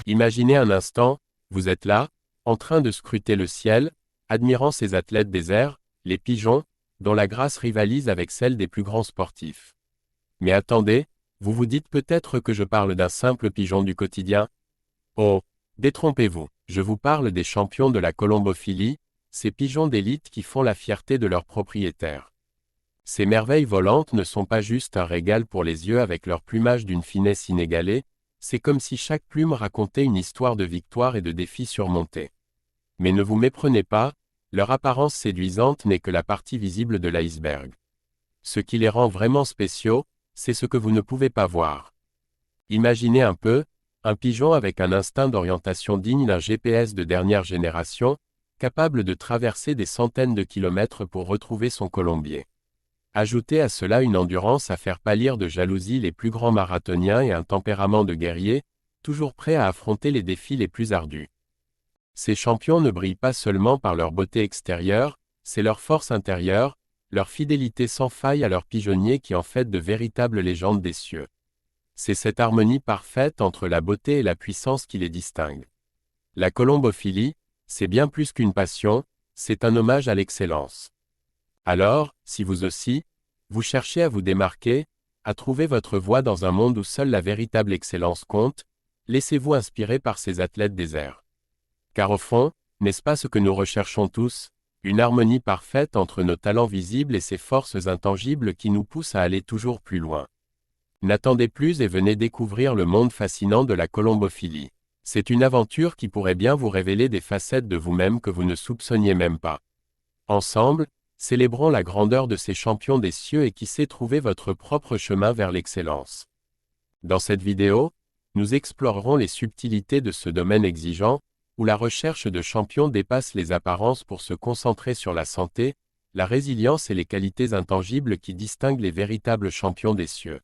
Imaginez un instant, vous êtes là, en train de scruter le ciel, admirant ces athlètes des airs, les pigeons, dont la grâce rivalise avec celle des plus grands sportifs. Mais attendez, vous vous dites peut-être que je parle d'un simple pigeon du quotidien? Oh, détrompez-vous, je vous parle des champions de la colombophilie, ces pigeons d'élite qui font la fierté de leurs propriétaires. Ces merveilles volantes ne sont pas juste un régal pour les yeux avec leur plumage d'une finesse inégalée, c'est comme si chaque plume racontait une histoire de victoire et de défis surmontés. Mais ne vous méprenez pas, leur apparence séduisante n'est que la partie visible de l'iceberg. Ce qui les rend vraiment spéciaux, c'est ce que vous ne pouvez pas voir. Imaginez un peu, un pigeon avec un instinct d'orientation digne d'un GPS de dernière génération, capable de traverser des centaines de kilomètres pour retrouver son colombier. Ajoutez à cela une endurance à faire pâlir de jalousie les plus grands marathoniens et un tempérament de guerrier, toujours prêt à affronter les défis les plus ardus. Ces champions ne brillent pas seulement par leur beauté extérieure, c'est leur force intérieure, leur fidélité sans faille à leur pigeonnier qui en fait de véritables légendes des cieux. C'est cette harmonie parfaite entre la beauté et la puissance qui les distingue. La colombophilie, c'est bien plus qu'une passion, c'est un hommage à l'excellence. Alors, si vous aussi, vous cherchez à vous démarquer, à trouver votre voie dans un monde où seule la véritable excellence compte, laissez-vous inspirer par ces athlètes des airs. Car au fond, n'est-ce pas ce que nous recherchons tous, une harmonie parfaite entre nos talents visibles et ces forces intangibles qui nous poussent à aller toujours plus loin. N'attendez plus et venez découvrir le monde fascinant de la colombophilie. C'est une aventure qui pourrait bien vous révéler des facettes de vous-même que vous ne soupçonniez même pas. Ensemble, célébrons la grandeur de ces champions des cieux et qui sait trouver votre propre chemin vers l'excellence. Dans cette vidéo, nous explorerons les subtilités de ce domaine exigeant, où la recherche de champions dépasse les apparences pour se concentrer sur la santé, la résilience et les qualités intangibles qui distinguent les véritables champions des cieux.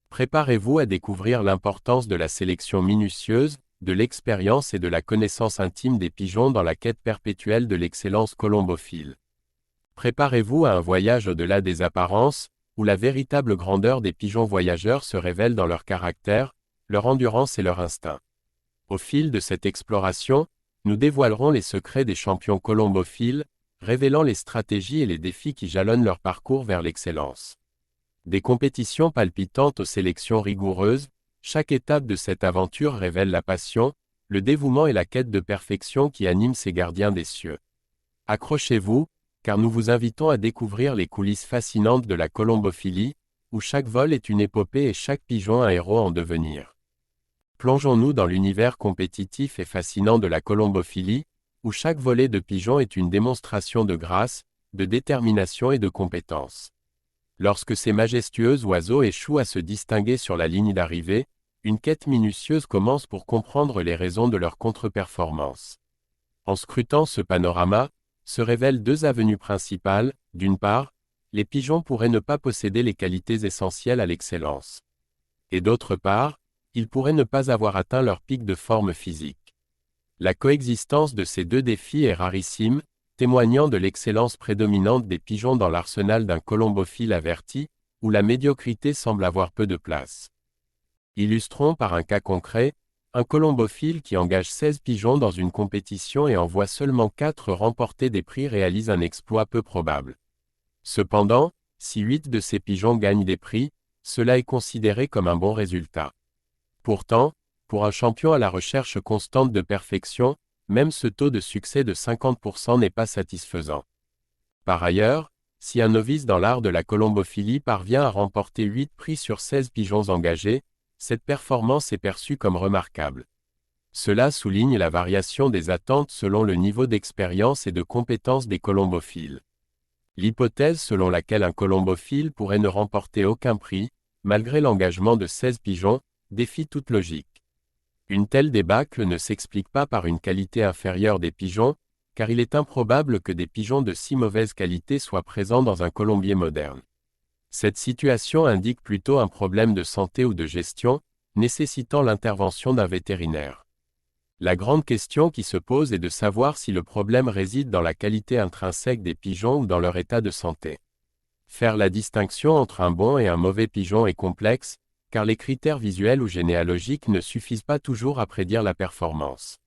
Préparez-vous à découvrir l'importance de la sélection minutieuse, de l'expérience et de la connaissance intime des pigeons dans la quête perpétuelle de l'excellence colombophile. Préparez-vous à un voyage au-delà des apparences, où la véritable grandeur des pigeons voyageurs se révèle dans leur caractère, leur endurance et leur instinct. Au fil de cette exploration, nous dévoilerons les secrets des champions colombophiles, révélant les stratégies et les défis qui jalonnent leur parcours vers l'excellence. Des compétitions palpitantes aux sélections rigoureuses, chaque étape de cette aventure révèle la passion, le dévouement et la quête de perfection qui animent ces gardiens des cieux. Accrochez-vous, car nous vous invitons à découvrir les coulisses fascinantes de la colombophilie, où chaque vol est une épopée et chaque pigeon un héros en devenir. Plongeons-nous dans l'univers compétitif et fascinant de la colombophilie, où chaque volée de pigeon est une démonstration de grâce, de détermination et de compétence. Lorsque ces majestueux oiseaux échouent à se distinguer sur la ligne d'arrivée, une quête minutieuse commence pour comprendre les raisons de leur contre-performance. En scrutant ce panorama, se révèlent deux avenues principales. D'une part, les pigeons pourraient ne pas posséder les qualités essentielles à l'excellence. Et d'autre part, ils pourraient ne pas avoir atteint leur pic de forme physique. La coexistence de ces deux défis est rarissime, témoignant de l'excellence prédominante des pigeons dans l'arsenal d'un colombophile averti, où la médiocrité semble avoir peu de place. Illustrons par un cas concret, un colombophile qui engage 16 pigeons dans une compétition et en voit seulement 4 remporter des prix réalise un exploit peu probable. Cependant, si 8 de ces pigeons gagnent des prix, cela est considéré comme un bon résultat. Pourtant, pour un champion à la recherche constante de perfection, même ce taux de succès de 50% n'est pas satisfaisant. Par ailleurs, si un novice dans l'art de la colombophilie parvient à remporter 8 prix sur 16 pigeons engagés, cette performance est perçue comme remarquable. Cela souligne la variation des attentes selon le niveau d'expérience et de compétence des colombophiles. L'hypothèse selon laquelle un colombophile pourrait ne remporter aucun prix, malgré l'engagement de 16 pigeons, défie toute logique. Une telle débâcle ne s'explique pas par une qualité inférieure des pigeons, car il est improbable que des pigeons de si mauvaise qualité soient présents dans un colombier moderne. Cette situation indique plutôt un problème de santé ou de gestion, nécessitant l'intervention d'un vétérinaire. La grande question qui se pose est de savoir si le problème réside dans la qualité intrinsèque des pigeons ou dans leur état de santé. Faire la distinction entre un bon et un mauvais pigeon est complexe, car les critères visuels ou généalogiques ne suffisent pas toujours à prédire la performance.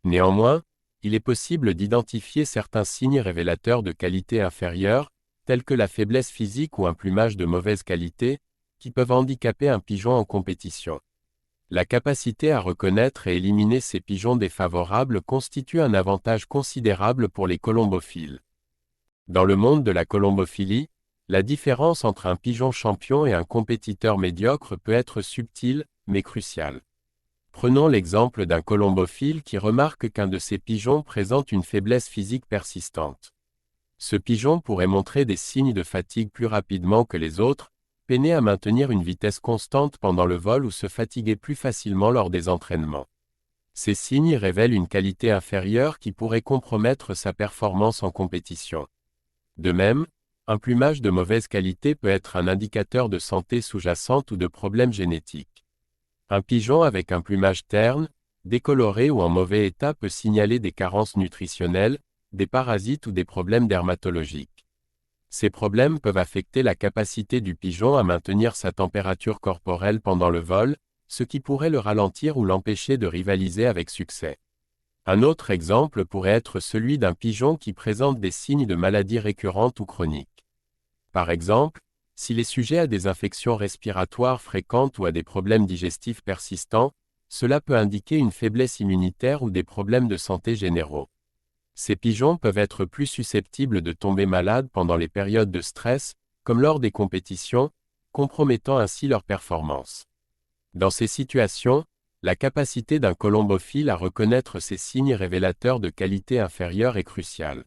Néanmoins, il est possible d'identifier certains signes révélateurs de qualité inférieure, tels que la faiblesse physique ou un plumage de mauvaise qualité, qui peuvent handicaper un pigeon en compétition. La capacité à reconnaître et éliminer ces pigeons défavorables constitue un avantage considérable pour les colombophiles. Dans le monde de la colombophilie, la différence entre un pigeon champion et un compétiteur médiocre peut être subtile, mais cruciale. Prenons l'exemple d'un colombophile qui remarque qu'un de ses pigeons présente une faiblesse physique persistante. Ce pigeon pourrait montrer des signes de fatigue plus rapidement que les autres, peiner à maintenir une vitesse constante pendant le vol ou se fatiguer plus facilement lors des entraînements. Ces signes révèlent une qualité inférieure qui pourrait compromettre sa performance en compétition. De même, un plumage de mauvaise qualité peut être un indicateur de santé sous-jacente ou de problèmes génétiques. Un pigeon avec un plumage terne, décoloré ou en mauvais état peut signaler des carences nutritionnelles, des parasites ou des problèmes dermatologiques. Ces problèmes peuvent affecter la capacité du pigeon à maintenir sa température corporelle pendant le vol, ce qui pourrait le ralentir ou l'empêcher de rivaliser avec succès. Un autre exemple pourrait être celui d'un pigeon qui présente des signes de maladies récurrentes ou chroniques. Par exemple, s'il est sujet à des infections respiratoires fréquentes ou à des problèmes digestifs persistants, cela peut indiquer une faiblesse immunitaire ou des problèmes de santé généraux. Ces pigeons peuvent être plus susceptibles de tomber malades pendant les périodes de stress, comme lors des compétitions, compromettant ainsi leur performance. Dans ces situations, la capacité d'un colombophile à reconnaître ces signes révélateurs de qualité inférieure est cruciale.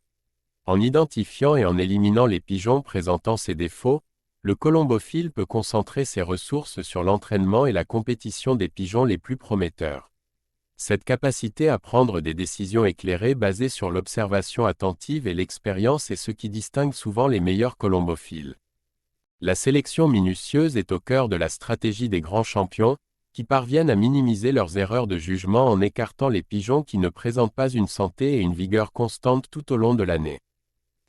En identifiant et en éliminant les pigeons présentant ces défauts, le colombophile peut concentrer ses ressources sur l'entraînement et la compétition des pigeons les plus prometteurs. Cette capacité à prendre des décisions éclairées basées sur l'observation attentive et l'expérience est ce qui distingue souvent les meilleurs colombophiles. La sélection minutieuse est au cœur de la stratégie des grands champions, qui parviennent à minimiser leurs erreurs de jugement en écartant les pigeons qui ne présentent pas une santé et une vigueur constante tout au long de l'année.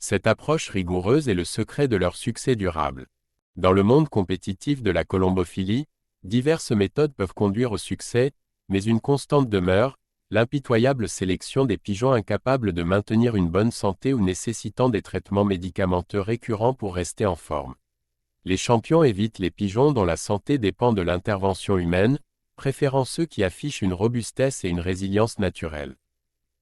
Cette approche rigoureuse est le secret de leur succès durable. Dans le monde compétitif de la colombophilie, diverses méthodes peuvent conduire au succès, mais une constante demeure, l'impitoyable sélection des pigeons incapables de maintenir une bonne santé ou nécessitant des traitements médicamenteux récurrents pour rester en forme. Les champions évitent les pigeons dont la santé dépend de l'intervention humaine, préférant ceux qui affichent une robustesse et une résilience naturelle.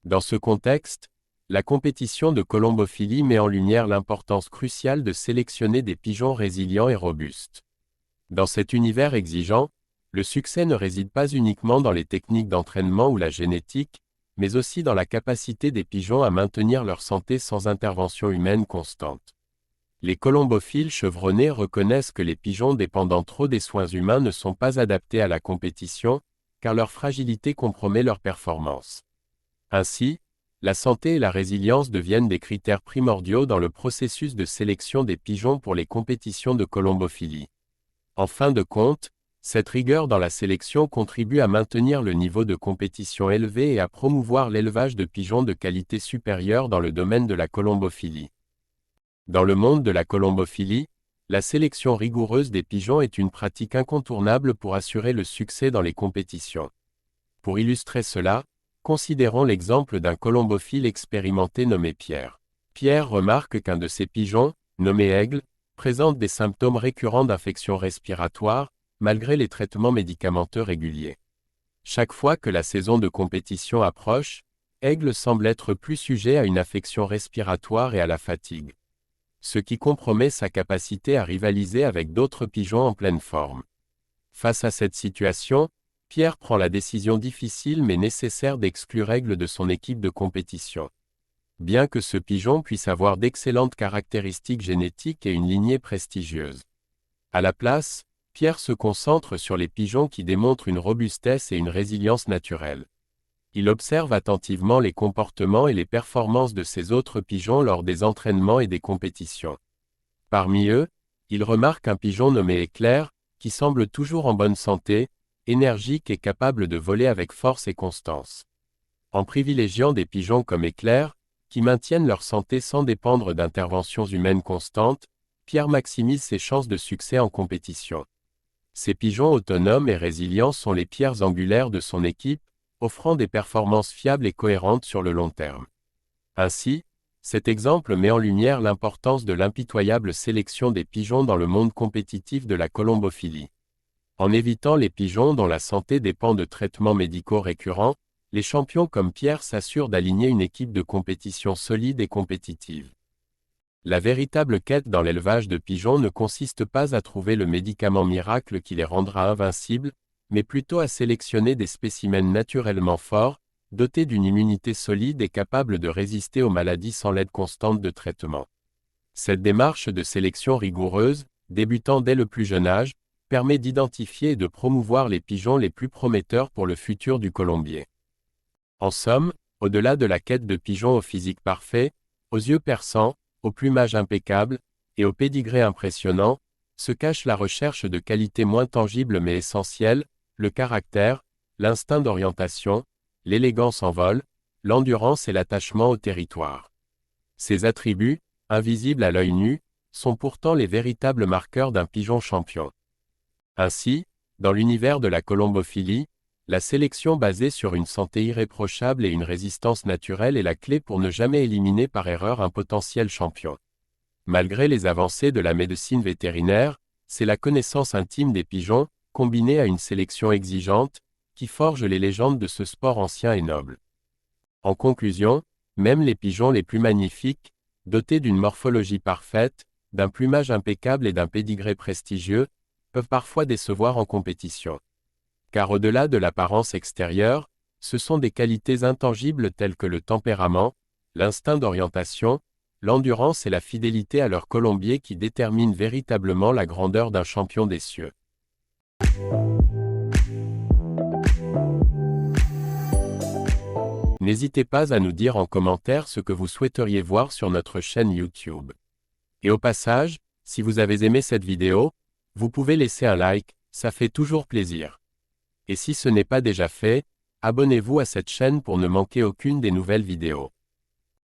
Dans ce contexte, la compétition de colombophilie met en lumière l'importance cruciale de sélectionner des pigeons résilients et robustes. Dans cet univers exigeant, le succès ne réside pas uniquement dans les techniques d'entraînement ou la génétique, mais aussi dans la capacité des pigeons à maintenir leur santé sans intervention humaine constante. Les colombophiles chevronnés reconnaissent que les pigeons dépendant trop des soins humains ne sont pas adaptés à la compétition, car leur fragilité compromet leur performance. Ainsi, la santé et la résilience deviennent des critères primordiaux dans le processus de sélection des pigeons pour les compétitions de colombophilie. En fin de compte, cette rigueur dans la sélection contribue à maintenir le niveau de compétition élevé et à promouvoir l'élevage de pigeons de qualité supérieure dans le domaine de la colombophilie. Dans le monde de la colombophilie, la sélection rigoureuse des pigeons est une pratique incontournable pour assurer le succès dans les compétitions. Pour illustrer cela, considérons l'exemple d'un colombophile expérimenté nommé Pierre. Pierre remarque qu'un de ses pigeons, nommé Aigle, présente des symptômes récurrents d'infections respiratoires, malgré les traitements médicamenteux réguliers. Chaque fois que la saison de compétition approche, Aigle semble être plus sujet à une affection respiratoire et à la fatigue. Ce qui compromet sa capacité à rivaliser avec d'autres pigeons en pleine forme. Face à cette situation, Pierre prend la décision difficile mais nécessaire d'exclure Aigle de son équipe de compétition. Bien que ce pigeon puisse avoir d'excellentes caractéristiques génétiques et une lignée prestigieuse. À la place, Pierre se concentre sur les pigeons qui démontrent une robustesse et une résilience naturelle. Il observe attentivement les comportements et les performances de ces autres pigeons lors des entraînements et des compétitions. Parmi eux, Il remarque un pigeon nommé Éclair, qui semble toujours en bonne santé, énergique et capable de voler avec force et constance. En privilégiant des pigeons comme Éclair, qui maintiennent leur santé sans dépendre d'interventions humaines constantes, Pierre maximise ses chances de succès en compétition. Ces pigeons autonomes et résilients sont les pierres angulaires de son équipe, offrant des performances fiables et cohérentes sur le long terme. Ainsi, cet exemple met en lumière l'importance de l'impitoyable sélection des pigeons dans le monde compétitif de la colombophilie. En évitant les pigeons dont la santé dépend de traitements médicaux récurrents, les champions comme Pierre s'assurent d'aligner une équipe de compétition solide et compétitive. La véritable quête dans l'élevage de pigeons ne consiste pas à trouver le médicament miracle qui les rendra invincibles, mais plutôt à sélectionner des spécimens naturellement forts, dotés d'une immunité solide et capables de résister aux maladies sans l'aide constante de traitement. Cette démarche de sélection rigoureuse, débutant dès le plus jeune âge, permet d'identifier et de promouvoir les pigeons les plus prometteurs pour le futur du colombier. En somme, au-delà de la quête de pigeons au physique parfait, aux yeux perçants, au plumage impeccable, et au pédigré impressionnant, se cache la recherche de qualités moins tangibles mais essentielles, le caractère, l'instinct d'orientation, l'élégance en vol, l'endurance et l'attachement au territoire. Ces attributs, invisibles à l'œil nu, sont pourtant les véritables marqueurs d'un pigeon champion. Ainsi, dans l'univers de la colombophilie, la sélection basée sur une santé irréprochable et une résistance naturelle est la clé pour ne jamais éliminer par erreur un potentiel champion. Malgré les avancées de la médecine vétérinaire, c'est la connaissance intime des pigeons, combinée à une sélection exigeante, qui forge les légendes de ce sport ancien et noble. En conclusion, même les pigeons les plus magnifiques, dotés d'une morphologie parfaite, d'un plumage impeccable et d'un pédigré prestigieux, peuvent parfois décevoir en compétition. Car au-delà de l'apparence extérieure, ce sont des qualités intangibles telles que le tempérament, l'instinct d'orientation, l'endurance et la fidélité à leur colombier qui déterminent véritablement la grandeur d'un champion des cieux. N'hésitez pas à nous dire en commentaire ce que vous souhaiteriez voir sur notre chaîne YouTube. Et au passage, si vous avez aimé cette vidéo, vous pouvez laisser un like, ça fait toujours plaisir. Et si ce n'est pas déjà fait, abonnez-vous à cette chaîne pour ne manquer aucune des nouvelles vidéos.